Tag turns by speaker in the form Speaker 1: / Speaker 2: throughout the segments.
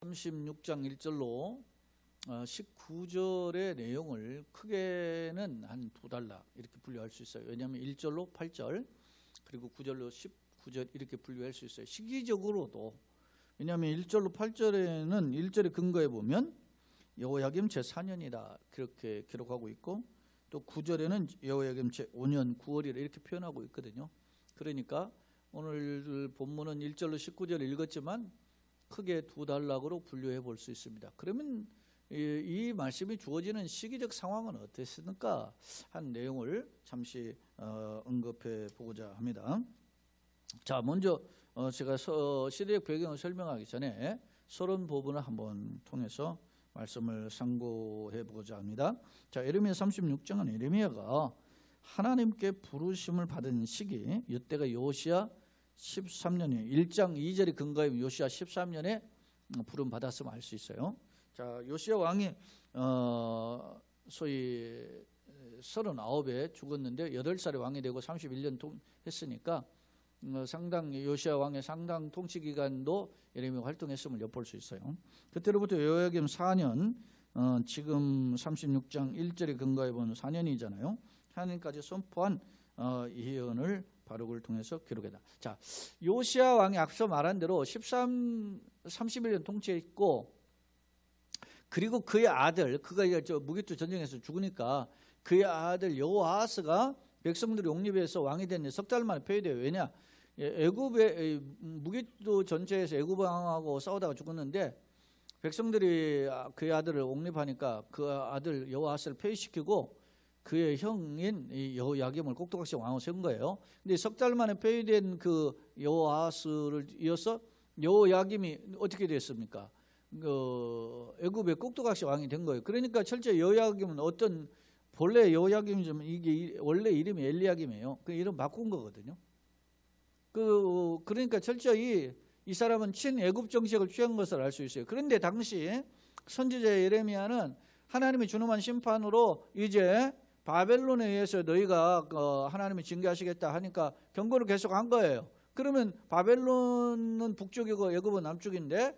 Speaker 1: 36장 1절로 19절의 내용을 크게는 한 두 단락 이렇게 분류할 수 있어요. 왜냐하면 1절로 8절 그리고 9절로 19절 이렇게 분류할 수 있어요. 시기적으로도. 왜냐하면 1절로 8절에는 1절에 근거해 보면 여호야김 제4년이다 그렇게 기록하고 있고, 또 9절에는 여호야김 제5년 9월이라 이렇게 표현하고 있거든요. 그러니까 오늘 본문은 1절로 19절 읽었지만 크게 두 단락으로 분류해 볼 수 있습니다. 그러면 이 말씀이 주어지는 시기적 상황은 어땠습니까? 한 내용을 잠시 언급해 보고자 합니다. 자, 먼저 제가 시대적 배경을 설명하기 전에 서론 부분을 한번 통해서 말씀을 상고해 보고자 합니다. 자, 예레미야 36장은 예레미야가 하나님께 부르심을 받은 시기, 이때가 요시야 13년이에요. 1장 2절이 근거하면 요시야 13년에 부름 받았음을 알 수 있어요. 자, 요시야 왕이 소위 39에 죽었는데 8살에 왕이 되고 31년 했으니까 상당 요시야 왕의 상당 통치 기간도 예레미야 활동했음을 엿볼 수 있어요. 그때로부터 여호야김 4년, 지금 36장 1절에 근거해 보면 4년이잖아요. 하나님까지 선포한 예언을 바룩을 통해서 기록했다. 자, 요시야 왕이 앞서 말한 대로 31년 통치했고, 그리고 그의 아들, 그가 무기투 전쟁에서 죽으니까 그의 아들 여호아하스가 백성들이 옹립해서 왕이 됐는데 석 달 만에 폐위돼요. 왜냐? 애굽의 무기투 전체에서 애굽 왕하고 싸우다가 죽었는데 백성들이 그의 아들을 옹립하니까 그 아들 여호아하스를 폐위시키고 그의 형인 여호야김을 꼭두각시 왕으로 세운 거예요. 근데 석 달 만에 폐위된 그 여호아하스를 이어서 여호야김이 어떻게 됐습니까? 애굽의 꼭두각시 왕이 된 거예요. 그러니까 철저히 여호야김은 본래 여호야김이지만 이게 원래 이름이 엘리야김이에요. 그 이름 바꾼 거거든요. 그러니까 철저히 이 사람은 친애굽 정책을 취한 것을 알 수 있어요. 그런데 당시 선지자 예레미야는 하나님이 준엄한 심판으로 이제 바벨론에 의해서 너희가 하나님이 징계하시겠다 하니까 경고를 계속 한 거예요. 그러면 바벨론은 북쪽이고 애굽은 남쪽인데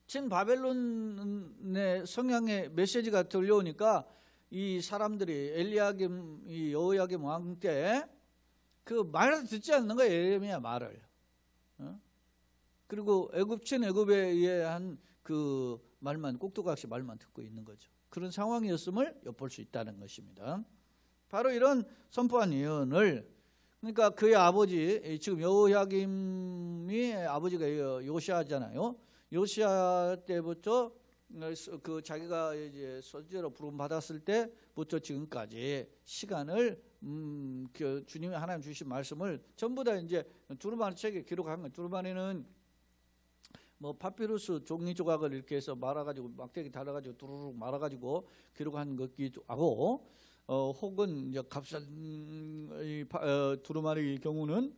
Speaker 1: 친 바벨론의 성향의 메시지가 들려오니까 이 사람들이 엘리야김, 이 여호야김 왕 때 그 말을 듣지 않는 거예요. 예레미야 말을. 그리고 친 애굽에 의한 그 말만 꼭두각시 말만 듣고 있는 거죠. 그런 상황이었음을 엿볼 수 있다는 것입니다. 바로 이런 선포한 예언을, 그러니까 그의 아버지, 지금 여호야김이 아버지가 요시아잖아요. 요시아 때부터 그 자기가 이제 선지자로 부름 받았을 때부터 지금까지 시간을 주님이 하나님 주신 말씀을 전부 다 이제 두루마리 책에 기록한 거예요. 두루마리는 뭐 파피루스 종이 조각을 이렇게 해서 말아가지고 막대기 달아가지고 두루룩 말아가지고 기록한 것기도 하고, 혹은 이제 값싼 두루마리의 경우는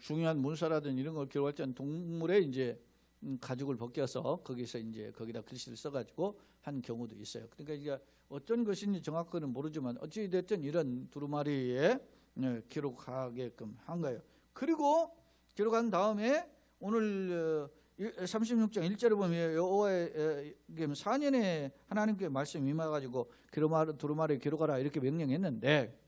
Speaker 1: 중요한 문서라든 이런 걸 기록할 때는 동물의 이제 가죽을 벗겨서 거기서 이제 거기다 글씨를 써가지고 한 경우도 있어요. 그러니까 이게 어떤 것인지 정확히는 모르지만 어찌 됐든 이런 두루마리에 기록하게끔 한 거예요. 그리고 기록한 다음에 오늘 36장 1절에 보면 여호야김 4년에 하나님께 말씀이 임해가지고 두루마리 기록하라 이렇게 명령했는데,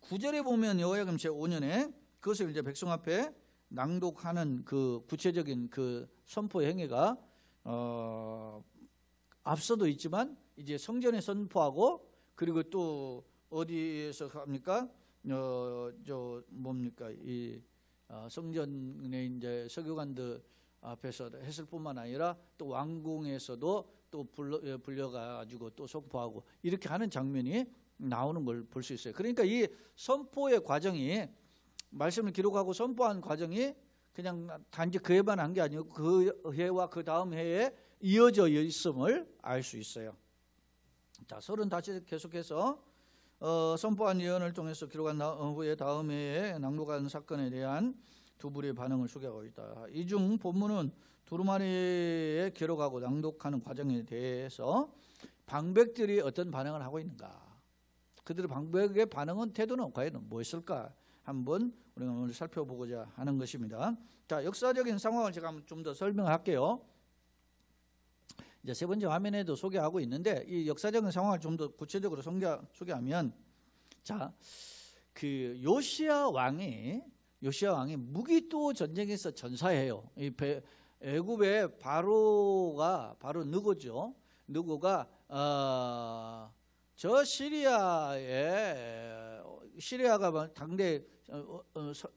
Speaker 1: 9절에 보면 여호야김 제5년에 그것을 이제 백성 앞에 낭독하는 그 구체적인 그 선포 행위가 앞서도 있지만 이제 성전에 선포하고, 그리고 또 어디에서 합니까? 이 성전에 이제 서기관들 앞에서 했을 뿐만 아니라 또 왕궁에서도 또 불려가지고 또 선포하고 이렇게 하는 장면이 나오는 걸 볼 수 있어요. 그러니까 이 선포의 과정이, 말씀을 기록하고 선포한 과정이 그냥 단지 그 해만 한 게 아니고 그 해와 그 다음 해에 이어져 있음을 알 수 있어요. 자, 서론 다시 계속해서 선포한 예언을 통해서 기록한 후에 다음 해에 낭독한 사건에 대한 두 부류의 반응을 소개하고 있다. 이 중 본문은 두루마리에 기록하고 낭독하는 과정에 대해서 방백들이 어떤 반응을 하고 있는가, 그들의 방백의 반응은 태도는 과연 무엇일까 한번 우리가 오늘 살펴보고자 하는 것입니다. 자, 역사적인 상황을 제가 좀 더 설명할게요. 이제 세 번째 화면에도 소개하고 있는데 이 역사적인 상황을 좀 더 구체적으로 소개하면, 자, 그 요시야 왕이 무기또 전쟁에서 전사해요. 이 애굽의 바로 느고죠. 느고가 저 시리아가 당대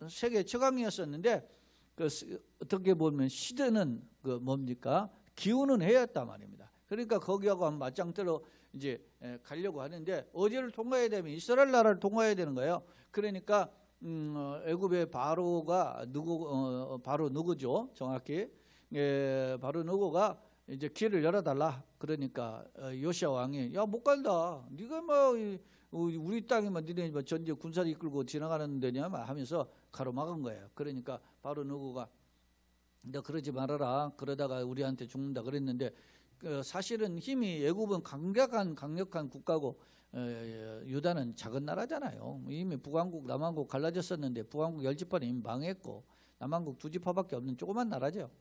Speaker 1: 세계 최강이었었는데, 그 어떻게 보면 시대는 그 뭡니까? 기운은 해였단 말입니다. 그러니까 거기하고 한 맞짱뜨러 이제 가려고 하는데, 어디를 통과해야 되면 이스라엘 나라를 통과해야 되는 거예요. 그러니까 애굽의 바로가 바로 누구죠? 정확히 바로 누구가 이제 길을 열어달라. 그러니까 요시야 왕이 야, 못 간다. 네가 뭐 우리 땅에만 니네 전제 군사를 이끌고 지나가는 데냐 하면서 가로막은 거예요. 그러니까 바로 누구가 너 그러지 말아라. 그러다가 우리한테 죽는다 그랬는데, 사실은 힘이 애굽은 강력한 국가고 유다는 작은 나라잖아요. 이미 북왕국 남왕국 갈라졌었는데 북왕국 10지파는 이미 망했고 남왕국 2지파밖에 없는 조그만 나라죠.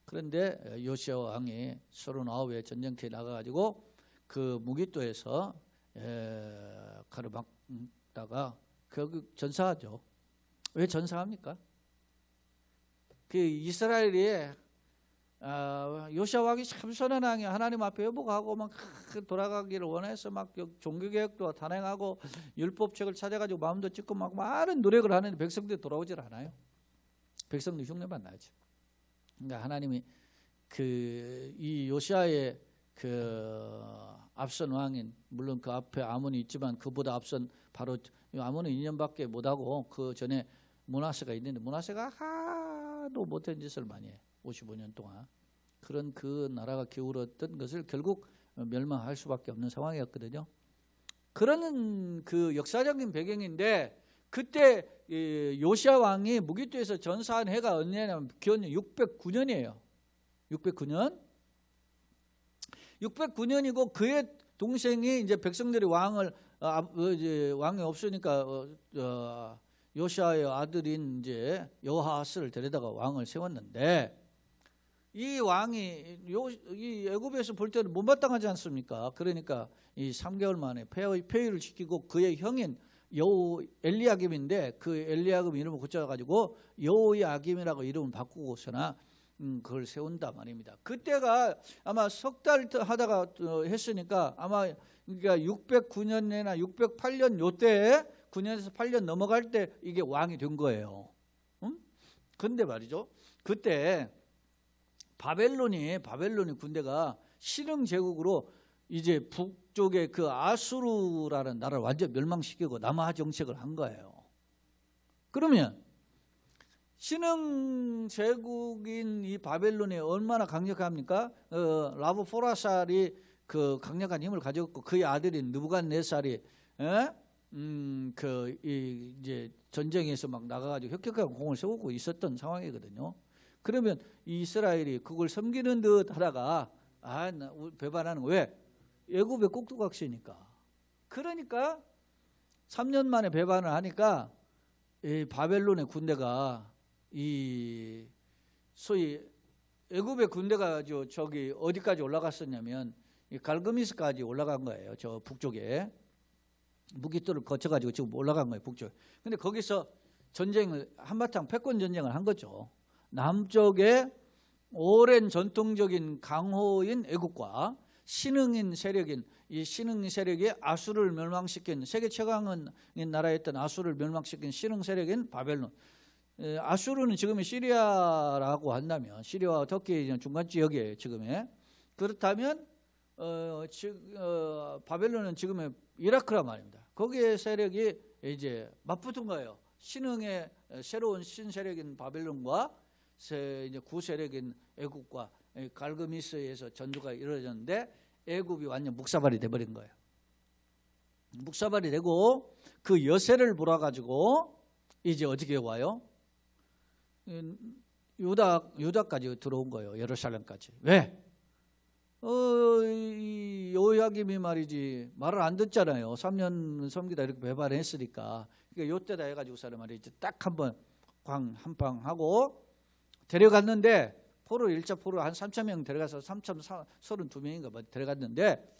Speaker 1: 그런데 요시야 왕이 39의 전쟁터에 나가가지고 그 무기또에서 가로막다가 결국 전사하죠. 왜 전사합니까? 그 이스라엘이 요시야 왕이 참 선한 왕이 하나님 앞에 회복하고 막 돌아가기를 원해서 막 종교개혁도 단행하고 율법책을 찾아가지고 마음도 찢고 막 많은 노력을 하는데 백성들이 돌아오질 않아요. 백성들이 흉내만 나죠. 그러니까 하나님이 이 요시야의 앞선 왕인, 물론 그 앞에 아몬이 있지만 그보다 앞선 바로 아몬은 2년밖에 못하고 그 전에 므낫세가 있는데 므낫세가 하도 못한 짓을 많이 해. 55년 동안. 그런 그 나라가 기울었던 것을 결국 멸망할 수밖에 없는 상황이었거든요. 그런 그 역사적인 배경인데, 그때 요시야 왕이 무기또에서 전사한 해가 언제냐면 기원전 609년이에요. 609년이고 그의 동생이 이제 백성들이 왕이 없으니까 요시야의 아들인 이제 여호아스를 데려다가 왕을 세웠는데, 이 왕이 이 애굽에서 볼 때는 못마땅하지 않습니까? 그러니까 이 3개월 만에 폐위를 시키고 그의 형인 엘리야김인데 그 엘리야김 이름을 고쳐가지고 여호야김이라고 이름을 바꾸고서나 그걸 세운다 말입니다. 그때가 아마 석 달 하다가 했으니까 아마 그러니까 609년이나 608년 요때에 9년에서 8년 넘어갈 때 이게 왕이 된 거예요. 근데 말이죠. 그때 바벨론이 군대가 신흥 제국으로 이제 북쪽의 그 아수르라는 나라를 완전 멸망시키고 남하 정책을 한 거예요. 그러면 신흥 제국인 이 바벨론이 얼마나 강력합니까? 라브포라살이 그 강력한 힘을 가졌고 그의 아들인 느부갓네살이 이제 전쟁에서 막 나가가지고 혁혁한 공을 세우고 있었던 상황이거든요. 그러면 이스라엘이 그걸 섬기는 듯 하다가 배반하는 거 왜? 애굽의 꼭두각시니까. 그러니까 3년 만에 배반을 하니까 이 바벨론의 군대가 이 소위 애굽의 군대가 저기 어디까지 올라갔었냐면 이 갈그미스까지 올라간 거예요. 저 북쪽에 무기또를 거쳐가지고 지금 올라간 거예요. 북쪽에. 근데 거기서 전쟁을 한바탕 패권 전쟁을 한 거죠. 남쪽에 오랜 전통적인 강호인 애굽과 신흥인 세력인 이 신흥 세력이 아수르를 멸망시킨 세계 최강인 나라였던 아수르를 멸망시킨 신흥 세력인 바벨론. 아수르는 지금의 시리아라고 한다면 시리아와 터키 중간 지역이에요. 지금의. 그렇다면 바벨론은 지금의 이라크란 말입니다. 거기에 세력이 이제 맞붙은 거예요. 신흥의 새로운 신세력인 바벨론과 이제 구세력인 애굽과 갈그미스에서 전투가 이루어졌는데 애굽이 완전 묵사발이 돼버린 거예요. 묵사발이 되고 그 여세를 몰아가지고 이제 어떻게 와요? 유다까지 들어온 거예요. 예루살렘까지. 왜? 이 여호야김이 말이지 말을 안 듣잖아요. 3년 섬기다 이렇게 배반했으니까. 그러니까 요때다 해가지고서는 말이지 딱 한번 한방 하고 데려갔는데 포로 1차 포로 한 3,000명 데려가서 3,032명인가 뭐 데려갔는데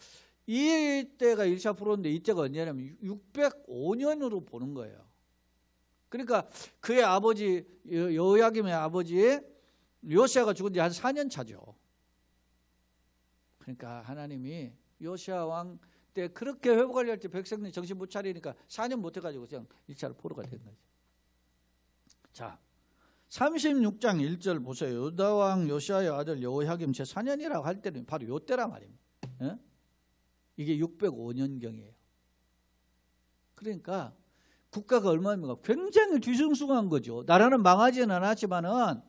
Speaker 1: 이때가 1차 포로인데 이때가 언제냐면 605년으로 보는 거예요. 그러니까 그의 아버지 여호야김의 아버지 요시아가 죽은 지 한 4년 차죠. 그러니까 하나님이 요시아 왕 때 그렇게 회복하려 할 때 백성들이 정신 못 차리니까 4년 못 해가지고 그냥 1차로 포로가 된 거죠. 자, 36장 1절 보세요. 유다 왕 요시아의 아들 여호야김 제4년이라고 할 때는 바로 요때란 말입니다. 예? 이게 605년경이에요. 그러니까 국가가 얼마입니까? 굉장히 뒤숭숭한 거죠. 나라는 망하지는 않았지만은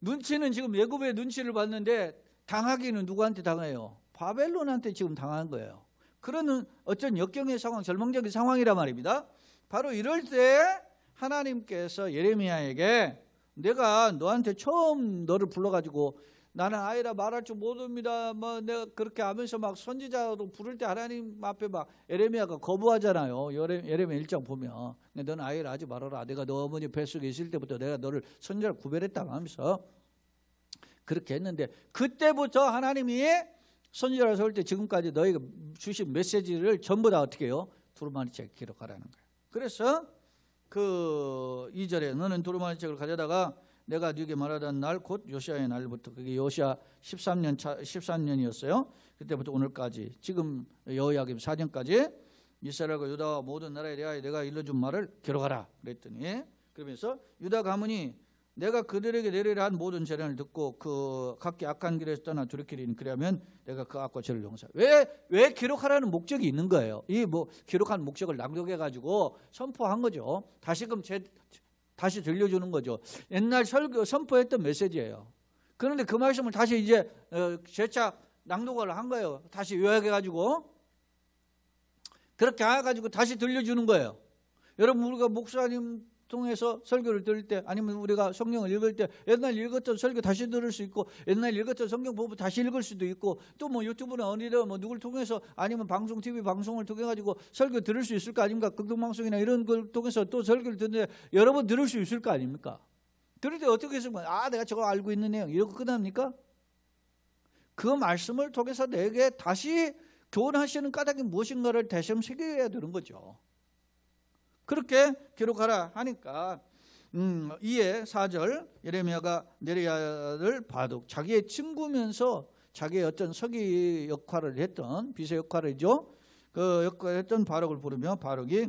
Speaker 1: 눈치는 지금 애굽의 눈치를 봤는데 당하기는 누구한테 당해요? 바벨론한테 지금 당한 거예요. 그런 어떤 역경의 상황, 절망적인 상황이란 말입니다. 바로 이럴 때 하나님께서 예레미야에게 내가 너한테 처음 너를 불러가지고 나는 아이라 말할 줄 모릅니다. 뭐 내가 그렇게 하면서 막 선지자로 부를 때 하나님 앞에 막 예레미야가 거부하잖아요. 예레미야 1장 보면 너는 아이라 하지 말아라. 내가 너 어머니 뱃속에 있을 때부터 내가 너를 선지자로 구별했다 하면서 그렇게 했는데 그때부터 하나님이 선지자로 세울 때 지금까지 너희가 주신 메시지를 전부 다 어떻게 해요? 두루마리책에 기록하라는 거예요. 그래서 그 2절에 너는 두루마리책을 가져다가 내가 네게 말하던 날 곧 요시아의 날부터 그게 요시아 13년이었어요. 그때부터 오늘까지 지금 여호야김 4년까지 이스라엘과 유다와 모든 나라에 대하여 내가 일러준 말을 기록하라 그랬더니 그러면서 유다 가문이 내가 그들에게 내리라 한 모든 재난을 듣고 그 각기 악한 길에서 떠나 돌이키리니 그러면 내가 그 악과 죄를 용서해. 왜 기록하라는 목적이 있는 거예요. 이 뭐 기록한 목적을 낭독해 가지고 선포한 거죠. 다시금 다시 들려주는 거죠. 옛날 설교 선포했던 메시지예요. 그런데 그 말씀을 다시 이제 재차 낭독을 한 거예요. 다시 요약해 가지고 그렇게 해 가지고 다시 들려주는 거예요. 여러분 우리가 목사님 통해서 설교를 들을 때 아니면 우리가 성경을 읽을 때 옛날 읽었던 설교 다시 들을 수 있고 옛날 읽었던 성경 보고 다시 읽을 수도 있고 또 뭐 유튜브나 어디든 뭐 누굴 통해서 아니면 방송 TV 방송을 통해 가지고 설교 들을 수 있을 거 아닙니까? 극동방송이나 이런 걸 통해서 또 설교를 듣는데 여러 번 들을 수 있을 거 아닙니까? 들을 때 어떻게 했으면 내가 저거 알고 있는 내용 이러고 끝납니까? 그 말씀을 통해서 내게 다시 교훈하시는 까닭이 무엇인가를 대신 새겨야 되는 거죠. 그렇게 기록하라 하니까 이에 4절 예레미야가 네리야를 바둑 자기의 친구면서 자기의 어떤 서기 역할을 했던 비서 역할이죠. 그 역할을 했던 바룩을 부르며 바룩이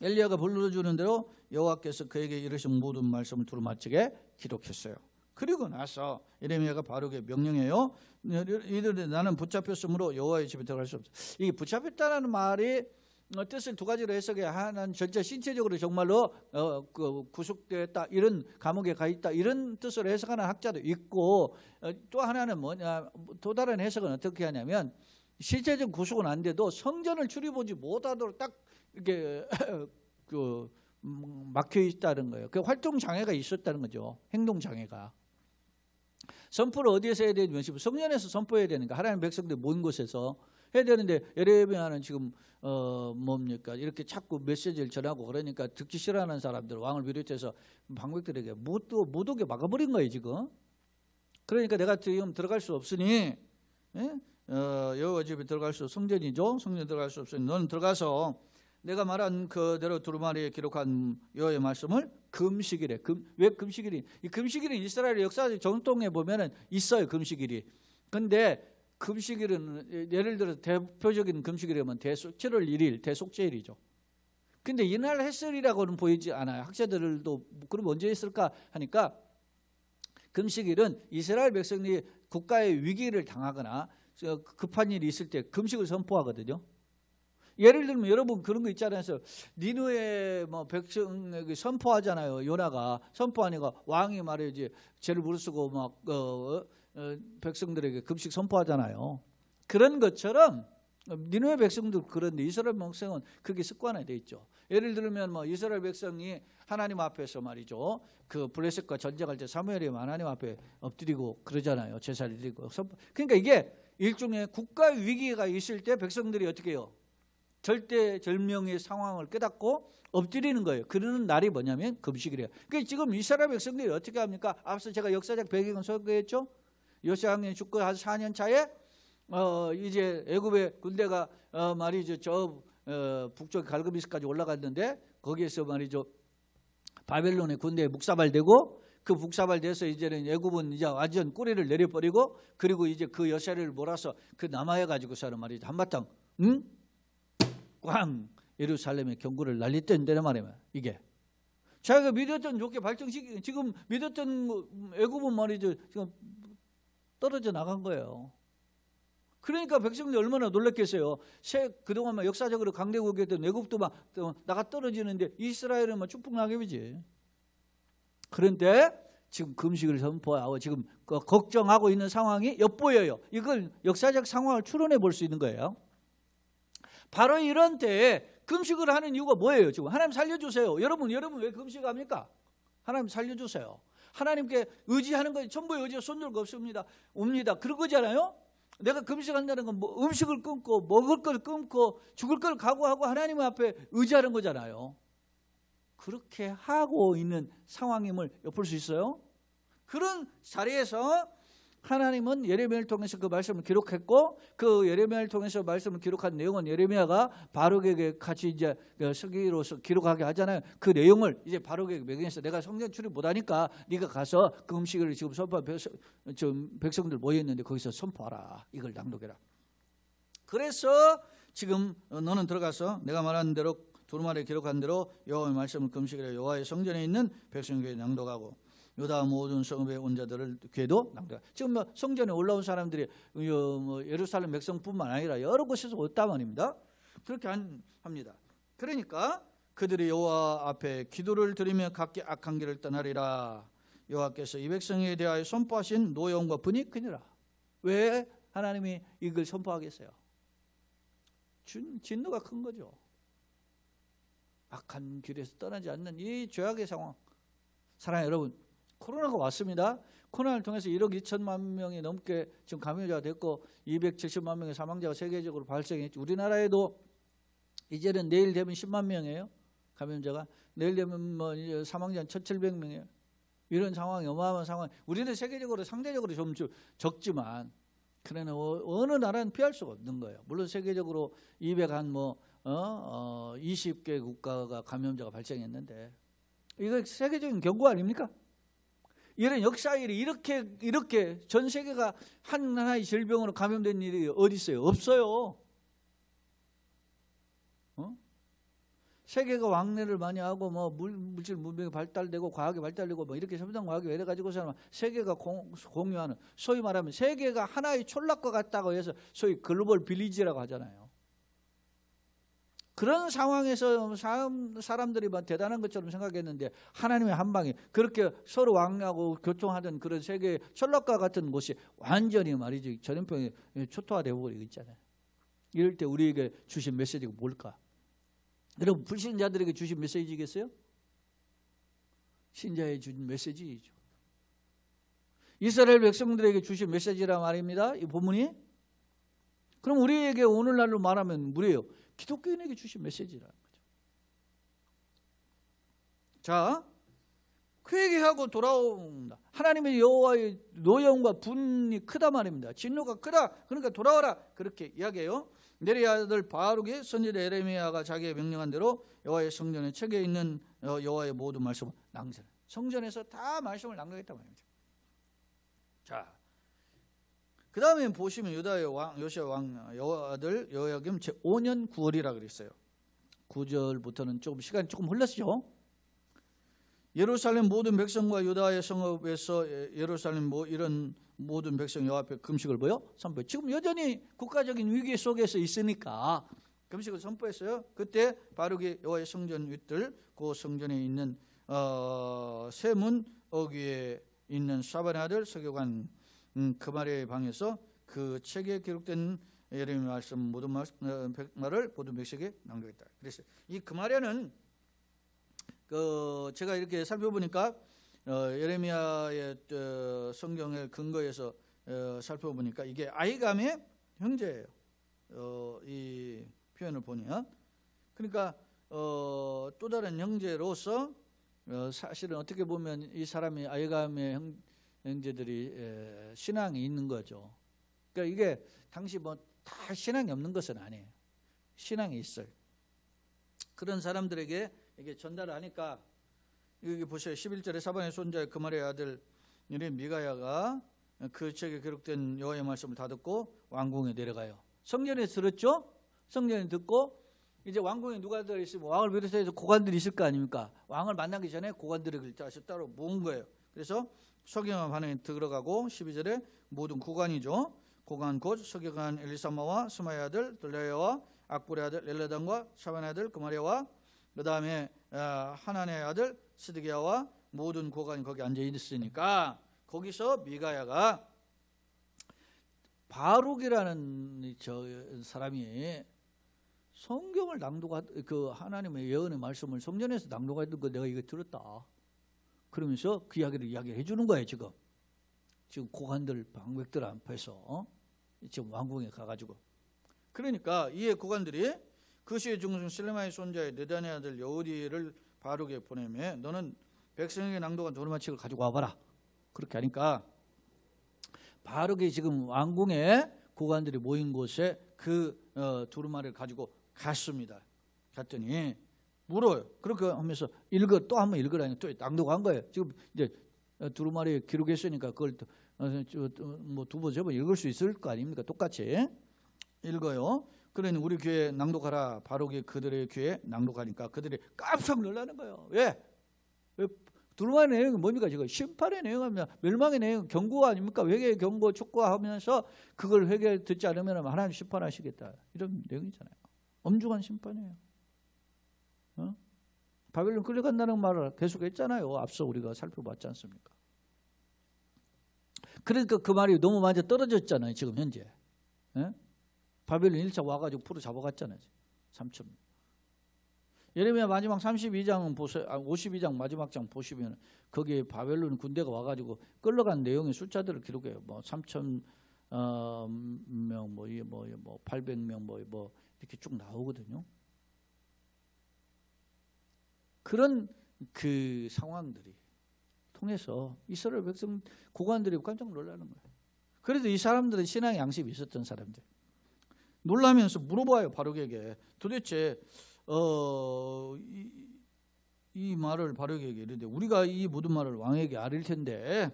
Speaker 1: 엘리야가 불러주는 대로 여호와께서 그에게 이르신 모든 말씀을 두루마책에 기록했어요. 그리고 나서 예레미야가 바룩에 명령해요. 이들이 나는 붙잡혔으므로 여호와의 집에 들어갈 수 없어. 이게 붙잡혔다는 말이 뜻을 두 가지로 해석해. 하나는 전체 신체적으로 정말로 구속되었다 이런 감옥에 가 있다 이런 뜻으로 해석하는 학자도 있고 또 하나는 뭐냐 또 다른 해석은 어떻게 하냐면 실제적 구속은 안 돼도 성전을 출입하지 못하도록 딱 이렇게 막혀 있다는 거예요. 그 활동 장애가 있었다는 거죠. 행동 장애가. 선포를 어디에서 해야 되냐면 성전에서 선포해야 되니까 하나님 백성들 모인 곳에서 해야 되는데 예레미야는 지금 뭡니까 이렇게 자꾸 메시지를 전하고 그러니까 듣기 싫어하는 사람들 왕을 비롯해서 방백들에게 못 오게 막아버린 거예요 지금. 그러니까 내가 지금 들어갈 수 없으니 여호와 집에 들어갈 수 성전이죠. 성전 들어갈 수 없으니 너는 들어가서 내가 말한 그대로 두루마리에 기록한 여호와의 말씀을 금식일에 왜 금식일이? 이 금식일은 이스라엘 역사적 전통에 보면은 있어요 금식일이. 근데 금식일은 예를 들어 대표적인 금식일이면 7월 1일 대속죄일이죠. 근데 이날 했으리라고는 보이지 않아요. 학자들도 그럼 언제 했을까 하니까 금식일은 이스라엘 백성이 국가의 위기를 당하거나 급한 일이 있을 때 금식을 선포하거든요. 예를 들면 여러분 그런 거 있잖아요. 니느웨 뭐 백성 선포하잖아요. 요나가 선포하니까 왕이 말이지 죄를 무릅쓰고 막 백성들에게 금식 선포하잖아요. 그런 것처럼 니느웨 백성도 그런데 이스라엘 백성은 그게 습관화되어 있죠. 예를 들면 뭐 이스라엘 백성이 하나님 앞에서 말이죠. 그 블레셋과 전쟁할 때 사무엘이 하나님 앞에 엎드리고 그러잖아요. 제사를 드리고. 그러니까 이게 일종의 국가 위기가 있을 때 백성들이 어떻게 해요? 절대절명의 상황을 깨닫고 엎드리는 거예요. 그러는 날이 뭐냐면 금식이래요. 그러니까 지금 이스라엘 백성들이 어떻게 합니까? 앞서 제가 역사적 배경을 소개했죠. 요시야 왕이 죽고 한 4년 차에 이제 애굽의 군대가 말이죠. 저 북쪽 갈그미스까지 올라갔는데 거기에서 말이죠. 바벨론의 군대에 묵사발되고 그 묵사발돼서 이제는 애굽은 이제 완전 꼬리를 내려버리고 그리고 이제 그 여세를 몰아서 그 남아해 가지고서는 말이죠. 한바탕 꽝 예루살렘의 경고를 날렸던 데란 말이에요. 이게 자기가 믿었던 좋게 발전시키 지금 믿었던 애굽은 말이죠. 지금 떨어져 나간 거예요. 그러니까 백성들이 얼마나 놀랐겠어요. 그동안 역사적으로 강대국이었던 애굽도 막 나가 떨어지는데 이스라엘은 막 축복낙엽이지. 그런데 지금 금식을 선포하고 지금 걱정하고 있는 상황이 엿보여요. 이걸 역사적 상황을 추론해 볼 수 있는 거예요. 바로 이런 때에 금식을 하는 이유가 뭐예요? 지금 하나님 살려주세요. 여러분 왜 금식합니까? 하나님 살려주세요. 하나님께 의지하는 거 전부의 의지가 손들고 없습니다. 옵니다. 그런 거잖아요. 내가 금식한다는 건 뭐 음식을 끊고 먹을 걸 끊고 죽을 걸 각오하고 하나님 앞에 의지하는 거잖아요. 그렇게 하고 있는 상황임을 엿볼 수 있어요. 그런 자리에서 하나님은 예레미야를 통해서 그 말씀을 기록했고 그 예레미야를 통해서 말씀을 기록한 내용은 예레미야가 바룩에게 같이 이제 서기로서 기록하게 하잖아요. 그 내용을 이제 바룩에게 매겨서 내가 성전 출입 못하니까 네가 가서 그 음식을 지금 선포한 백성들 모여있는데 거기서 선포하라. 이걸 낭독해라. 그래서 지금 너는 들어가서 내가 말한 대로 두루마리에 기록한 대로 여호와의 말씀을 금식이라 여호와의 성전에 있는 백성에게 낭독하고 유다 모든 성읍의 온 자들을 괴도 낭독하라. 지금 뭐 성전에 올라온 사람들이 뭐 예루살렘 백성뿐만 아니라 여러 곳에서 왔단 말입니다. 그렇게 합니다. 그러니까 그들이 여호와 앞에 기도를 드리며 각기 악한 길을 떠나리라. 여호와께서 이 백성에 대하여 선포하신 노여움과 분이 크니라. 왜 하나님이 이걸 선포하겠어요? 진노가 큰 거죠. 악한 길에서 떠나지 않는 이 죄악의 상황. 사랑하는 여러분, 코로나가 왔습니다. 코로나를 통해서 1억 2천만 명이 넘게 지금 감염자가 됐고 270만 명의 사망자가 세계적으로 발생했죠. 우리나라에도 이제는 내일 되면 10만 명이에요. 감염자가. 내일 되면 뭐 이제 사망자는 1,700명이에요. 이런 상황이 어마어마한 상황. 우리는 세계적으로 상대적으로 좀 적지만 그러나 어느 나라는 피할 수가 없는 거예요. 물론 세계적으로 20개 국가가 감염자가 발생했는데 이거 세계적인 경고 아닙니까? 이런 역사일이 이렇게 전 세계가 하나의 질병으로 감염된 일이 어디 있어요? 없어요. 세계가 왕래를 많이 하고 뭐 물질 문명이 발달되고 과학이 발달되고 뭐 이렇게 첨단 과학이 이래 가지고서는 세계가 공유하는 소위 말하면 세계가 하나의 촌락과 같다고 해서 소위 글로벌 빌리지라고 하잖아요. 그런 상황에서 사람들이 막 대단한 것처럼 생각했는데 하나님의 한 방에 그렇게 서로 왕래하고 교통하던 그런 세계의 촌락과 같은 곳이 완전히 말이죠. 전염병에 초토화되어 버리고 있잖아요. 이럴 때 우리에게 주신 메시지가 뭘까? 여러분 불신자들에게 주신 메시지겠어요? 신자에 주신 메시지죠. 이스라엘 백성들에게 주신 메시지란 말입니다. 이 본문이. 그럼 우리에게 오늘날로 말하면 뭐예요? 기독교인에게 주신 메시지라는 거죠. 자, 회개하고 돌아온다. 하나님의 여호와의 노여움과 분이 크다 말입니다. 진노가 크다. 그러니까 돌아와라. 그렇게 이야기해요. 내리 아들 바룩이 선지자 예레미야가 자기의 명령한 대로 여호와의 성전의 책에 있는 여호와의 모든 말씀을 낭독해. 성전에서 다 말씀을 낭독했단 말입니다. 자, 그 다음에 보시면 유다의 왕 요시야 왕 여호아들 여호야김 제5년 9월이라 그랬어요. 9절부터는 조금 시간이 조금 흘렀죠. 예루살렘 모든 백성과 유다의 성읍에서 예루살렘 이런 모든 백성 여호와 앞에 금식을 선포해. 지금 여전히 국가적인 위기 속에서 있으니까 금식을 선포했어요. 그때 바룩이 여호와의 성전 윗들 그 성전에 있는 세문 어귀에 있는 사반의 아들 서교관 그마리아의 방에서 그 책에 기록된 예레미야 말씀 모든 말을 모든 백성에게 낭독했다. 그래서 이 그마리아는 제가 이렇게 살펴보니까 예레미야의 성경의 근거에서 살펴보니까 이게 아히감의 형제예요. 이 표현을 보면. 그러니까 또 다른 형제로서 사실은 어떻게 보면 이 사람이 아이감의 형제들이 신앙이 있는 거죠. 그러니까 이게 당시 뭐 다 신앙이 없는 것은 아니에요. 신앙이 있어요. 그런 사람들에게 이게 전달을 하니까 여기 보세요. 11절에 사반의 손자 그말의 아들 미가야가 그 책에 기록된 여호와의 말씀을 다 듣고 왕궁에 내려가요. 성전에 들었죠? 성전에 듣고 이제 왕궁에 누가 들어있으면 왕을 비롯해서 고관들이 있을 거 아닙니까? 왕을 만나기 전에 고관들을 다시 따로 모은 거예요. 그래서 서기관반에 들어가고 12절에 모든 고관이죠. 고관 곧 서기관 엘리사마와 스마의 아들 들레야와 악불의 아들 엘레단과 샤반의 아들 그마리아와 그 다음에 하난의 아들 스드기야와 모든 고관이 거기 앉아 있으니까 거기서 미가야가 바룩이라는 저 사람이 성경을 그 하나님의 예언의 말씀을 성전에서 낭독했던 거 내가 이거 들었다. 그러면서 그 이야기를 해주는 거예요. 지금 고관들 방백들 앞에서 지금 왕궁에 가가지고. 그러니까 이에 고관들이 그 시의 중승 실레마의 손자의 느단의 아들 여우디를 바룩에 보내매 너는 백성에게 낭독한 두루마 책을 가지고 와봐라. 그렇게 하니까 바룩이 지금 왕궁에 고관들이 모인 곳에 그 두루마를 가지고 갔습니다. 갔더니 물어요. 그렇게 하면서 또 한번 읽으라니 또 낭독한 거예요. 지금 이제 두루마리에 기록했으니까 그걸 뭐 두 번 세 번 읽을 수 있을 거 아닙니까? 똑같이 읽어요. 그러니 우리 귀에 낭독하라. 바룩이 그들의 귀에 낭독하니까 그들이 깜짝 놀라는 거예요. 왜? 두루마리 내용이 뭡니까? 지금 심판의 내용입니다. 멸망의 내용, 경고 아닙니까? 회개, 경고, 촉구하면서 그걸 회개 듣지 않으면 하나님 심판하시겠다. 이런 내용이잖아요. 엄중한 심판이에요. 바벨론 끌려간다는 말을 계속 했잖아요. 앞서 우리가 살펴봤지 않습니까? 그러니까 그 말이 너무 많이 떨어졌잖아요. 지금 현재. 바벨론 1차 와가지고 풀어 잡아갔잖아요. 3천. 예레미야 마지막 32장 보세요. 52장 마지막 장 보시면 거기에 바벨론 군대가 와가지고 끌려간 내용의 숫자들을 기록해요. 뭐 3천 명, 뭐 800명, 뭐 이렇게 쭉 나오거든요. 그런 그 상황들이 통해서 이스라엘 백성 고관들이 깜짝 놀라는 거예요. 그래도 이 사람들은 신앙의 양심이 있었던 사람들. 놀라면서 물어봐요. 바룩에게. 도대체 이 말을 바룩에게 이르되 우리가 이 모든 말을 왕에게 아릴 텐데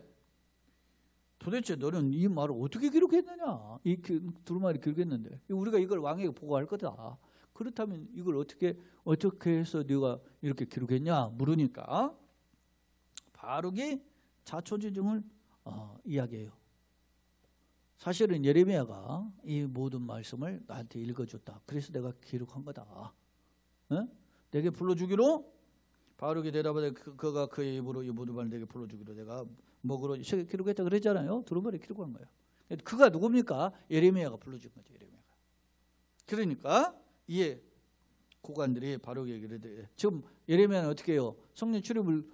Speaker 1: 도대체 너는 이 말을 어떻게 기록했느냐? 이 두루마리 기록했는데 우리가 이걸 왕에게 보고할 거다. 그렇다면 이걸 어떻게 해서 네가 이렇게 기록했냐? 물으니까 바룩이 자초지종을 이야기해요. 사실은 예레미야가 이 모든 말씀을 나한테 읽어줬다. 그래서 내가 기록한 거다. 내게 불러주기로 바룩이 대답하되 그가 그의 입으로 이 모든 말을 내게 불러주기로 내가 먹으로 기록했다 그랬잖아요. 두루마리 기록한 거예요. 그가 누굽니까? 예레미야가 불러준 거죠. 예레미야가. 그러니까 이에 고관들이 바룩에게 이르되 지금 예레미야는 어떻게 해요? 성령 출입을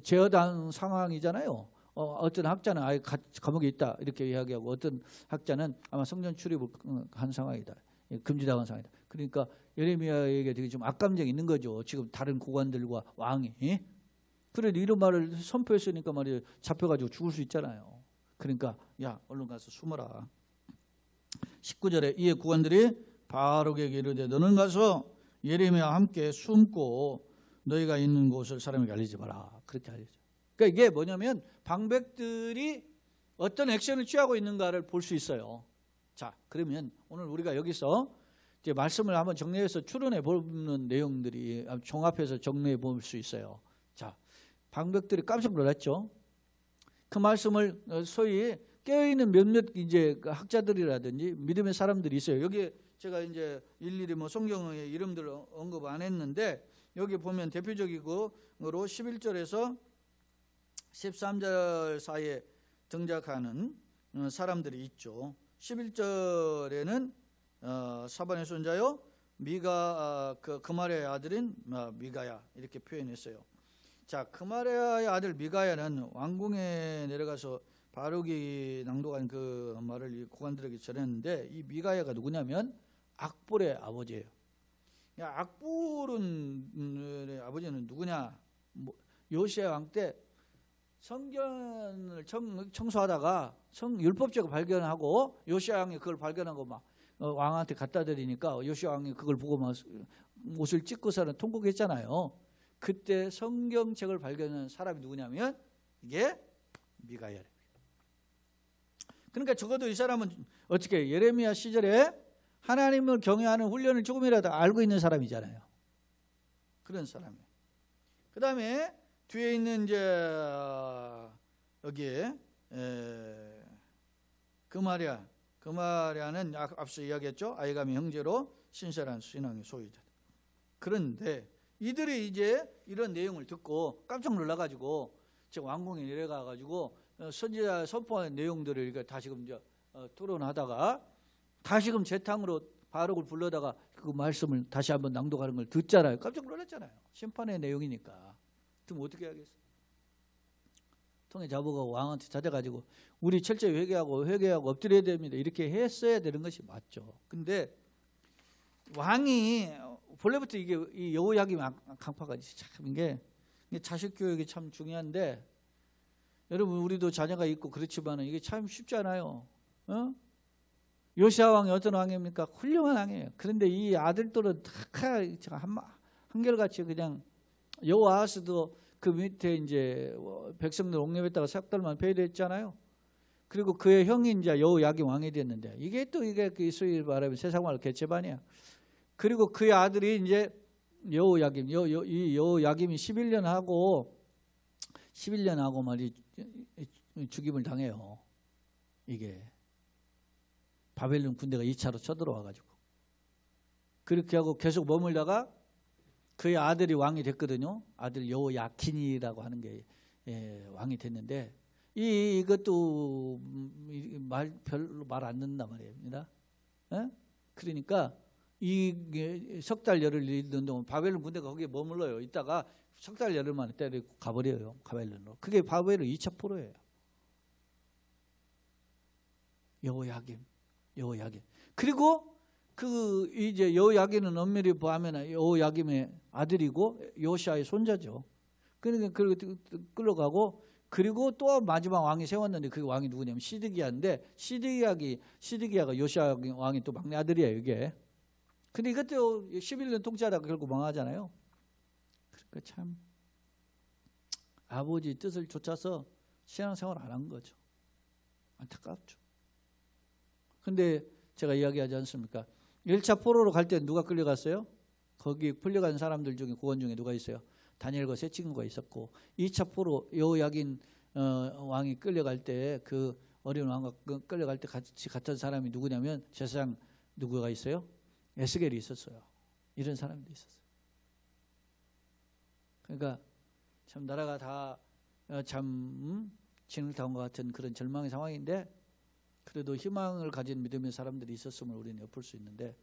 Speaker 1: 제어한 상황이잖아요. 어떤 학자는 아예 감옥에 있다 이렇게 이야기하고 어떤 학자는 아마 성전 출입을 한 상황이다. 금지당한 상황이다. 그러니까 예레미야에게 되게 좀 악감정이 있는 거죠. 지금 다른 고관들과 왕이. 그래도 이런 말을 선포했으니까 말이에요. 잡혀가지고 죽을 수 있잖아요. 그러니까 야 얼른 가서 숨어라. 19절에 이에 고관들이 바룩에게 이르되 너는 가서 예레미야와 함께 숨고 너희가 있는 곳을 사람에게 알리지 마라. 그렇게 알리죠. 그러니까 이게 뭐냐면 방백들이 어떤 액션을 취하고 있는가를 볼 수 있어요. 자, 그러면 오늘 우리가 여기서 이제 말씀을 한번 정리해서 추론해 보는 내용들이 종합해서 정리해 볼 수 있어요. 자, 방백들이 깜짝 놀랐죠. 그 말씀을 소위 깨어있는 몇몇 이제 학자들이라든지 믿음의 사람들이 있어요. 여기 제가 이제 일일이 뭐 성경의 이름들을 언급 안 했는데 여기 보면 대표적으로 11절에서 13절 사이에 등장하는 사람들이 있죠. 11절에는 사반의 손자요 그말의 아들인 미가야 이렇게 표현했어요. 자, 그말의 아들 미가야는 왕궁에 내려가서 바룩이 낭독한 그 말을 이 고관들에게 전했는데 이 미가야가 누구냐면 악볼의 아버지예요. 악볼은 아버지는 누구냐? 요시야 왕 때 성전을 청소하다가 율법적으로 발견하고 요시야 왕이 그걸 발견하고 막 왕한테 갖다 드리니까 요시야 왕이 그걸 보고 막 옷을 찢고서는 통곡했잖아요. 그때 성경책을 발견한 사람이 누구냐면 이게 미가야예요. 그러니까 적어도 이 사람은 어떻게 예레미야 시절에 하나님을 경외하는 훈련을 조금이라도 알고 있는 사람이잖아요. 그런 사람이에요. 그 다음에 뒤에 있는 이제 여기에 그마랴는 앞서 이야기했죠. 아이감이 형제로 신실한 신앙의 소유자. 그런데 이들이 이제 이런 내용을 듣고 깜짝 놀라가지고 지금 왕궁에 내려가가지고 선지자 선포한 내용들을 다시금 이제 토론하다가 다시금 재탕으로 바룩을 불러다가 그 말씀을 다시 한번 낭독하는 걸 듣잖아요. 깜짝 놀랐잖아요. 심판의 내용이니까. 그럼 어떻게 하겠어요? 통에 잡아가고 왕한테 찾아가지고 우리 철저히 회개하고 엎드려야 됩니다. 이렇게 했어야 되는 것이 맞죠. 근데 왕이 본래부터 이게 이 여호야김 강파가 참 이게 자식 교육이 참 중요한데 여러분 우리도 자녀가 있고 그렇지만 이게 참 쉽지 않아요. 요시야 왕이 어떤 왕입니까? 훌륭한 왕이에요. 그런데 이 아들들은 다 한결같이 그냥 여호아하스도 그 밑에 이제 백성들 옥렵했다가 삭달만 폐위됐잖아요. 그리고 그의 형이 이제 여호야김 왕이 됐는데 이게 또 이게 그 소위 말하면 세상말 개체반이야. 그리고 그의 아들이 이제 여호야김이 11년 하고 말이 죽임을 당해요. 이게 바벨론 군대가 2차로 쳐들어와가지고 그렇게 하고 계속 머물다가 그의 아들이 왕이 됐거든요. 아들 여호야킨이라고 하는 게 왕이 됐는데 이것도 별로 말 안 듣는단 말입니다. 그러니까 이 석 달 열흘 있는 동안 바벨론 군대가 거기에 머물러요. 이따가 석 달 열흘 만에 때리고 가버려요. 바벨론으로. 그게 바벨론 2차 포로예요. 여호야김. 그리고 그 이제 여호야김은 엄밀히 보면 여호야김의 아들이고 요시아의 손자죠. 그러니까 끌어가고 그리고 또 마지막 왕이 세웠는데 그 왕이 누구냐면 시드기야인데 시드기야가 요시아 왕이 또 막내 아들이에요. 이게. 근데 이것도 11년 통치하다가 결국 망하잖아요. 그러니까 참 아버지 뜻을 쫓아서 신앙생활 안 한 거죠. 안타깝죠. 근데 제가 이야기하지 않습니까? 1차 포로로 갈 때 누가 끌려갔어요? 거기 풀려간 사람들 중에 구원 중에 누가 있어요? 다니엘과 세 친구가 있었고 2차 포로 여호야긴 왕이 끌려갈 때 그 어려운 왕과 끌려갈 때 같이 갔던 사람이 누구냐면 제사장 누구가 있어요? 에스겔이 있었어요. 이런 사람들이 있었어요. 그러니까 참 나라가 다 참 진을 타온 것 같은 그런 절망의 상황인데 그래도 희망을 가진 믿음의 사람들이 있었음을 우리는 엿볼 수 있는데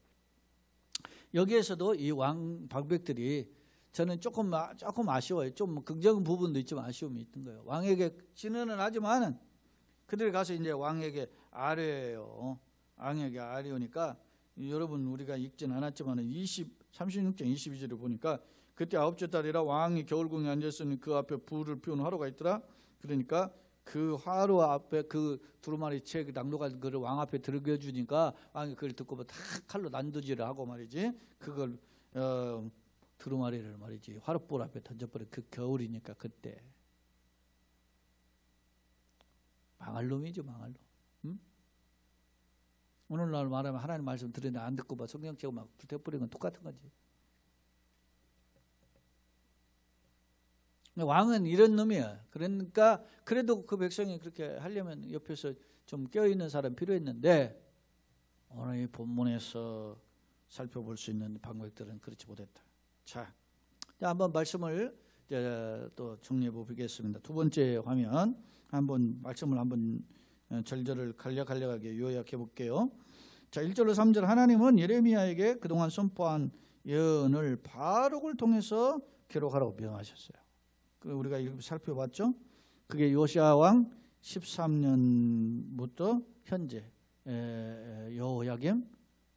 Speaker 1: 여기에서도 이 왕 방백들이 저는 조금 아쉬워요. 좀 긍정적인 부분도 있지만 아쉬움이 있는 거예요. 왕에게 진언은 하지만은 그들이 가서 이제 왕에게 아뢰요. 왕에게 아뢰오니까 여러분 우리가 읽진 않았지만은 36장 22절을 보니까 그때 아홉째 달이라 왕이 겨울궁에 앉았으니 그 앞에 불을 피우는 화로가 있더라. 그러니까 그 화로 앞에 그 두루마리 책 낭독한 그를 왕 앞에 들겨주니까 왕이 그걸 듣고 다 칼로 난도질을 하고 말이지 그걸 두루마리를 말이지 화롯불 앞에 던져버려. 그 겨울이니까 그때 망할 놈이죠. 망할 놈. 오늘날 말하면 하나님 말씀 들으는데 안 듣고 막 성경책 막 불태워버리는 건 똑같은 거지. 왕은 이런 놈이야. 그러니까 그래도 그 백성이 그렇게 하려면 옆에서 좀 깨어있는 사람 필요했는데 오늘 이 본문에서 살펴볼 수 있는 방법들은 그렇지 못했다. 자, 한번 말씀을 이제 또 정리해 보겠습니다. 두 번째 화면 한번 말씀을 한번 절절을 간략하게 요약해 볼게요. 자, 1절로 3절 하나님은 예레미야에게 그동안 선포한 예언을 바룩을 통해서 기록하라고 명하셨어요. 우리가 이렇게 살펴봤죠. 그게 요시야 왕 13년부터 현재 여호야김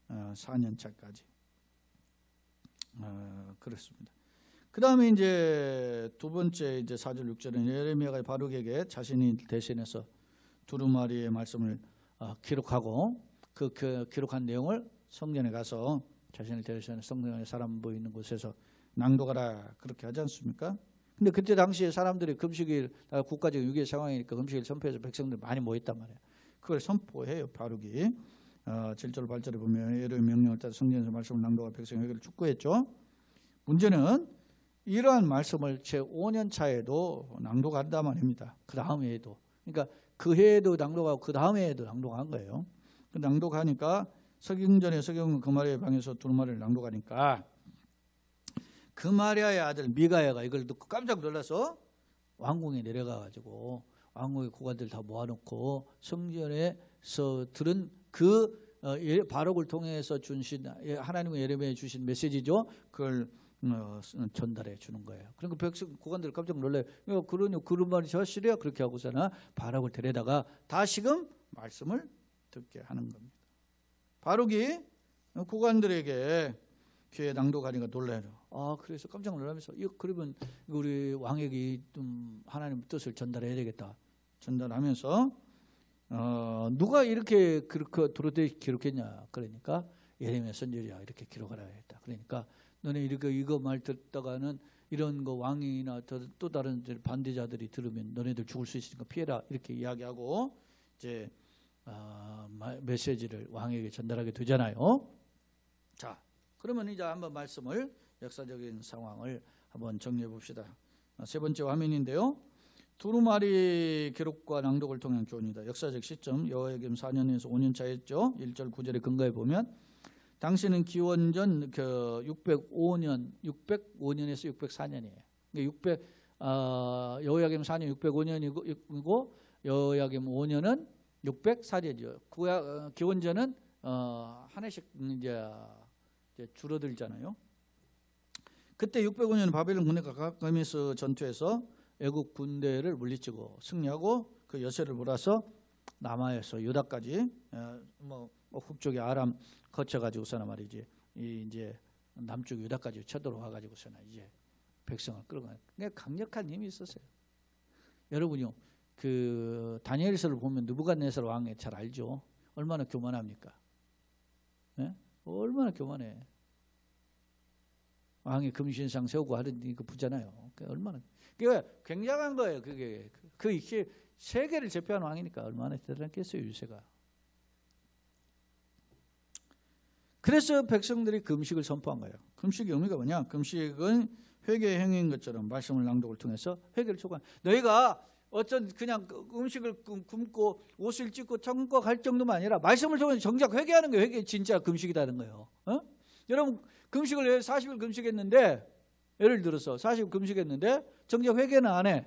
Speaker 1: 4년 차까지. 그렇습니다. 그 다음에 이제 두 번째 이제 4절 6절은 예레미야가 바룩에게 자신이 대신해서 두루마리의 말씀을 기록하고 그 기록한 내용을 성전에 가서 자신을 대신해 성전에 사람 보이는 곳에서 낭독하라 그렇게 하지 않습니까? 근데 그때 당시에 사람들이 금식일 국가적 위기 상황이니까 금식일 선포해서 백성들 많이 모였단 말이에요. 그걸 선포해요 바룩이. 7절 8절에 보면 예루의 명령을 따라 성전에서 말씀을 낭독하고 백성 회개를 촉구했죠. 문제는 이러한 말씀을 제 5년 차에도 낭독한단 말입니다. 그 다음 해에도. 그러니까 그 해에도 낭독하고 그 다음 해에도 낭독한 거예요. 그 낭독하니까 서경전에 서경 그마리아의 방에서 두루마리를 낭독하니까 그마리아의 아들 미가야가 이걸 듣고 깜짝 놀라서 왕궁에 내려가가지고 왕궁의 고관들 다 모아놓고 성전에서 들은 바룩을 통해서 주신 하나님의 예레미야에 주신 메시지죠. 그걸 전달해 주는 거예요. 그러니까 백성 고관들 깜짝 놀라요. 그러니 그런 말이 사실이야 그렇게 하고서는 바룩을 데려다가 다시금 말씀을 듣게 하는 겁니다. 바룩이 고관들에게 귀에 낭독하니까 놀라요. 그래서 깜짝 놀라면서 그러면 우리 왕에게 좀 하나님 뜻을 전달해야 되겠다. 전달하면서 누가 이렇게 도로되 기록했냐? 그러니까 예레미야 선지자가 이렇게 기록하라 했다. 그러니까 너네 이거 말 듣다가는 이런 거 왕이나 또 다른 반대자들이 들으면 너네들 죽을 수 있으니까 피해라 이렇게 이야기하고 이제 메시지를 왕에게 전달하게 되잖아요. 자, 그러면 이제 한번 말씀을 역사적인 상황을 한번 정리해 봅시다. 세 번째 화면인데요. 두루마리 기록과 낭독을 통한 교훈이다. 역사적 시점 여호야김 4년에서 5년 차였죠. 1절 9절에 근거해 보면 당시는 기원전 605년에서 604년이에요. 여호야김 4년 605년이고 여호야김 5년은 604년이죠. 기원전은 한 해씩 이제 줄어들잖아요. 그때 605년 바벨론 군대가 가까이에서 전투해서 애국 군대를 물리치고 승리하고 그 여세를 몰아서 남하에서 유다까지 북쪽에 아람 거쳐가지고서는 말이지 이제 남쪽 유다까지 쳐들어와 가지고서는 이제 백성을 끌어가는 강력한 힘이 있었어요. 여러분요 그 다니엘서를 보면 느부갓네살 왕이 잘 알죠. 얼마나 교만합니까? 네? 얼마나 교만해. 왕이 금신상 세우고 하는 거 보잖아요. 얼마나 그게 굉장한 거예요. 그게 세계를 제패하는 왕이니까 얼마나 대단했겠어요 유세가. 그래서 백성들이 금식을 선포한 거예요. 금식의 의미가 뭐냐? 금식은 회개의 행위인 것처럼 말씀을 낭독을 통해서 회개를 촉구한. 너희가 어떤 그냥 음식을 굶고 옷을 찢고 청거 갈 정도만 아니라 말씀을 통해서 정작 회개하는 게 회개 진짜 금식이라는 거예요. 여러분 금식을 40일 금식했는데 예를 들어서 40일 금식했는데 정작 회개는 안 해.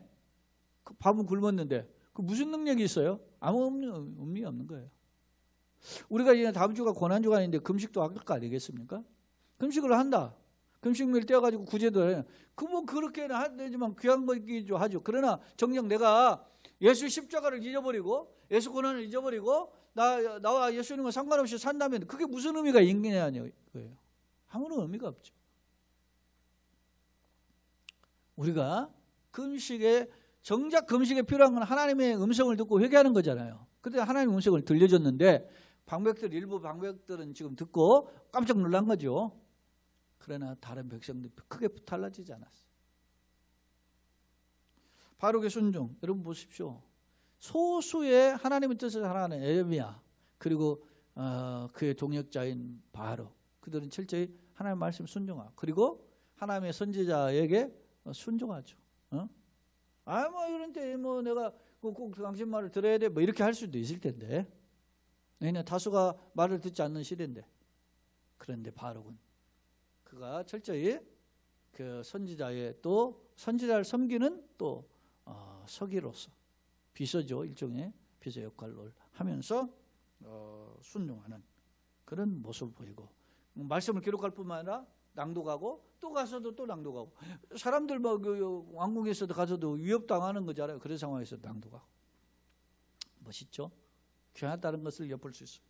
Speaker 1: 밥은 굶었는데 그 무슨 능력이 있어요? 아무 의미 없는 거예요. 우리가 이제 다음 주가 고난주가 아닌데 금식도 할 거 아니겠습니까? 금식을 한다. 금식일 떼어가지고 구제도 해. 뭐 그렇게는 하지만 귀한 거기도 하죠. 그러나 정녕 내가 예수 십자가를 잊어버리고 예수 고난을 잊어버리고 나와 예수님과 상관없이 산다면 그게 무슨 의미가 있느냐는 거예요. 아무런 의미가 없죠. 우리가 정작 금식에 필요한 건 하나님의 음성을 듣고 회개하는 거잖아요. 그때 하나님의 음성을 들려줬는데 일부 방백들은 지금 듣고 깜짝 놀란 거죠. 그러나 다른 백성들 크게 달라지지 않았어요. 바룩의 순종, 여러분 보십시오. 소수의 하나님의 뜻을 하나는 예레미야 그리고 그의 동역자인 바룩 그들은 철저히 하나님의 말씀 순종하고 그리고 하나님의 선지자에게 순종하죠. 이런데 내가 꼭 당신 말을 들어야 돼 이렇게 할 수도 있을 텐데 왜냐 다수가 말을 듣지 않는 시대인데 그런데 바룩은 그가 철저히 그 선지자의 또 선지자를 섬기는 또 서기로서 비서죠. 일종의 비서 역할을 하면서 순종하는 그런 모습을 보이고 말씀을 기록할 뿐만 아니라 낭독하고 또 가서도 또 낭독하고 사람들 왕궁에서도 가서도 위협당하는 거잖아요. 그런 상황에서 낭독하고 멋있죠. 귀하다는 것을 엿볼 수 있어요.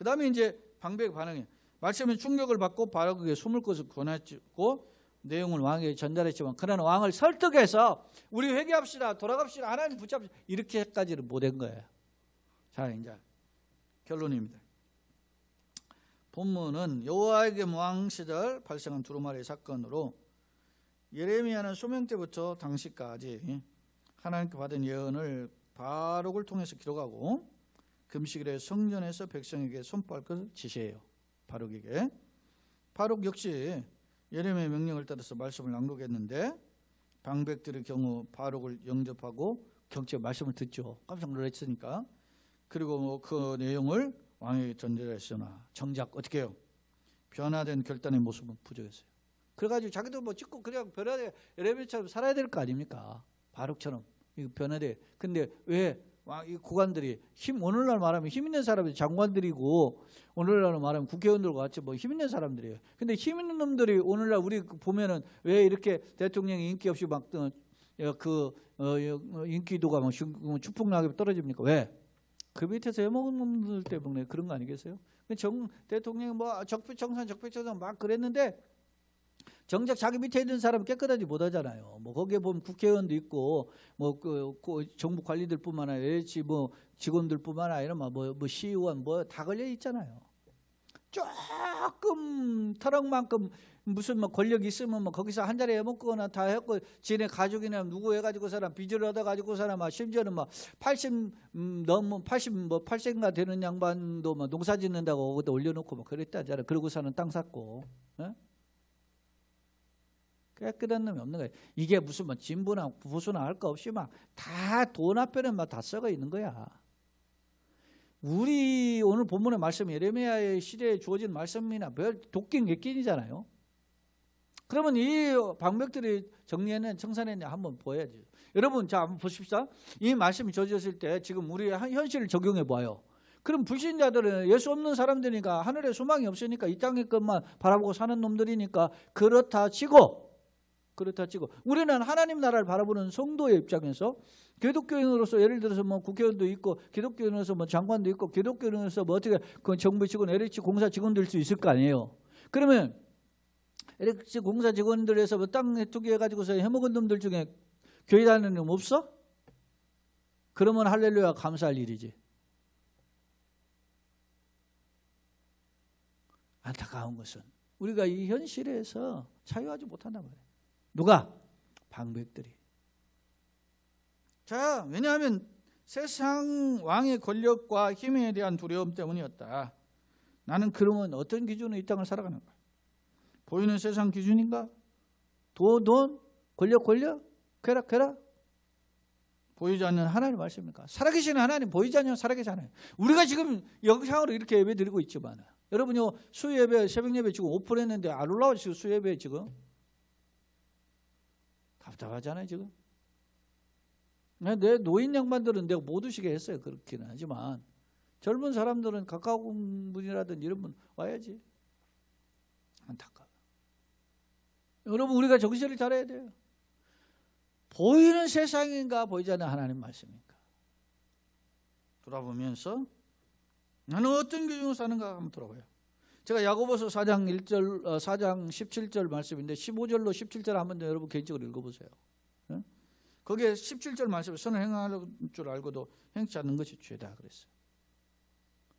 Speaker 1: 그 다음에 이제 방백의 반응이에요. 말씀에 충격을 받고 바르게 숨을 것을 권했고 내용을 왕에게 전달했지만 그러나 왕을 설득해서 우리 회개합시다, 돌아갑시다, 하나님 붙잡시다 이렇게까지는 못한 거예요. 자, 이제 결론입니다. 본문은 여호야김 왕 시절 발생한 두루마리 사건으로 예레미야는 소명 때부터 당시까지 하나님께 받은 예언을 바룩을 통해서 기록하고 금식일에 성전에서 백성에게 선포할 것을 지시해요. 바룩에게. 바룩 역시 예레미야의 명령을 따라서 말씀을 낭독했는데 방백들의 경우 바룩을 영접하고 경체 말씀을 듣죠. 깜짝 놀랐으니까. 그리고 그 내용을 왕에게 전달했으나 정작 어떻게 해요? 변화된 결단의 모습은 부족했어요. 그래가지고 자기도 뭐 찍고 그냥 변화돼 예레미야처럼 살아야 될 거 아닙니까? 바룩처럼 이거 변화돼. 근데 왜 이 고관들이 오늘날 말하면 힘 있는 사람이 장관들이고 오늘날 말하면 국회의원들과 같이 뭐 힘 있는 사람들이에요. 근데 힘 있는 놈들이 오늘날 우리 보면은 왜 이렇게 대통령이 인기 없이 막 인기도가 막 추풍나게 떨어집니까? 왜? 그 밑에서 해먹은 놈들 때문에 그런 거 아니겠어요? 대통령이 뭐 적폐청산 막 그랬는데 정작 자기 밑에 있는 사람은 깨끗하지 못하잖아요. 뭐 거기에 보면 국회의원도 있고 뭐 그 정부 관리들뿐만 아니라 LH 뭐 직원들뿐만 아니라 뭐 시의원 뭐 다 걸려 있잖아요. 조금 터럭만큼 무슨 뭐 권력 있으면 뭐 거기서 한 자리 해먹거나 다 했고 지네 가족이나 누구 해가지고 사람 빚을 얻어가지고 사람 심지어는 막 80 넘은 80인가 되는 양반도 막 농사 짓는다고 거기다 올려놓고 막 그랬다잖아요. 그러고서는 땅 샀고. 예? 깨끗한 놈이 없는 거예요. 이게 무슨 뭐 진보나 보수나 할 거 없이 막 다 돈 앞에는 막 다 썩어 있는 거야. 우리 오늘 본문의 말씀 예레미야의 시대에 주어진 말씀이나 별 도끼 객끼이잖아요. 그러면 이 방백들이 정리해낸 청산했냐 한번 보여야죠. 여러분 자 한번 보십시다. 이 말씀이 주어졌을 때 지금 우리 현실을 적용해 봐요. 그럼 불신자들은 예수 없는 사람들이니까 하늘에 소망이 없으니까 이 땅의 것만 바라보고 사는 놈들이니까 그렇다 치고 우리는 하나님 나라를 바라보는 성도의 입장에서 기독교인으로서 예를 들어서 뭐 국회의원도 있고 기독교인으로서 뭐 장관도 있고 기독교인으로서 뭐 어떻게 그 정부 직원 LH 공사 직원들 수 있을 거 아니에요. 그러면 LH 공사 직원들에서 뭐 땅 투기해가지고서 해먹은 놈들 중에 교회 다니는 놈 없어? 그러면 할렐루야 감사할 일이지. 안타까운 것은 우리가 이 현실에서 자유하지 못한단 말이에요. 누가? 방백들이. 자, 왜냐하면 세상 왕의 권력과 힘에 대한 두려움 때문이었다. 나는 그러면 어떤 기준으로 이 땅을 살아가는 거야? 보이는 세상 기준인가? 돈, 권력, 쾌락? 보이지 않는 하나님 말씀입니까? 살아계시는 하나님 보이지 않는 살아계시는 하나님. 우리가 지금 영상으로 이렇게 예배 드리고 있지만 여러분요 수예배 새벽 예배 지금 오픈했는데 안 올라오시고 수예배 지금 답답하잖아요 지금. 내 노인 양반들은 내가 못 오시게 했어요. 그렇기는 하지만 젊은 사람들은 가까운 분이라든 이런 분 와야지. 안타까워. 여러분 우리가 정신을 차려야 돼요. 보이는 세상인가 보이지 않는 하나님 말씀인가 돌아보면서 나는 어떤 기준으로 사는가 한번 돌아봐요. 제가 야고보서 4장 17절 말씀인데 15절로 17절 한번 여러분 개인적으로 읽어보세요. 네? 거기에 17절 말씀에 선을 행하는 줄 알고도 행치 않는 것이 죄다 그랬어요.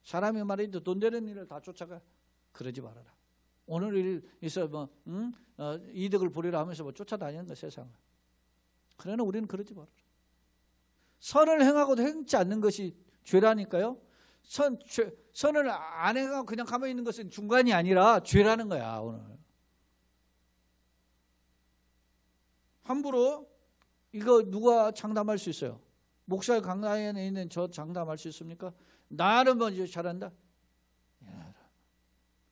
Speaker 1: 사람이 말이죠 돈 되는 일을 다 쫓아가 그러지 말아라. 오늘 일 있어 뭐 이득을 보리라 하면서 뭐 쫓아다니는 거 세상을. 그러나 우리는 그러지 말아라. 선을 행하고도 행치 않는 것이 죄라니까요. 선을 안 행하고 그냥 가만히 있는 것은 중간이 아니라 죄라는 거야. 오늘 함부로 이거 누가 장담할 수 있어요? 목사의 강단에 있는 저 장담할 수 있습니까? 나는 먼저 잘한다.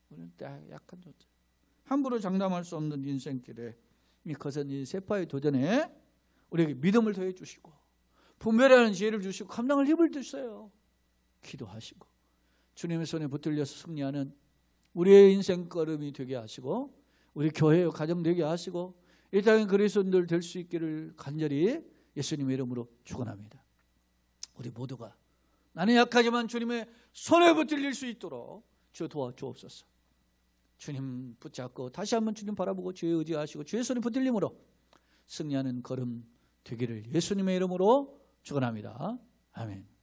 Speaker 1: 우리는 약한 존재. 함부로 장담할 수 없는 인생길에 이 거센 이 세파의 도전에 우리에게 믿음을 더해 주시고 분별하는 지혜를 주시고 감당할 힘을 주세요. 기도하시고 주님의 손에 붙들려서 승리하는 우리의 인생 걸음이 되게 하시고 우리 교회의 가정 되게 하시고 이 땅의 그리스도인들 될 수 있기를 간절히 예수님의 이름으로 축원합니다. 우리 모두가 나는 약하지만 주님의 손에 붙들릴 수 있도록 주 도와주옵소서. 주님 붙잡고 다시 한번 주님 바라보고 주의 의지하시고 주의 손에 붙들림으로 승리하는 걸음 되기를 예수님의 이름으로 축원합니다. 아멘.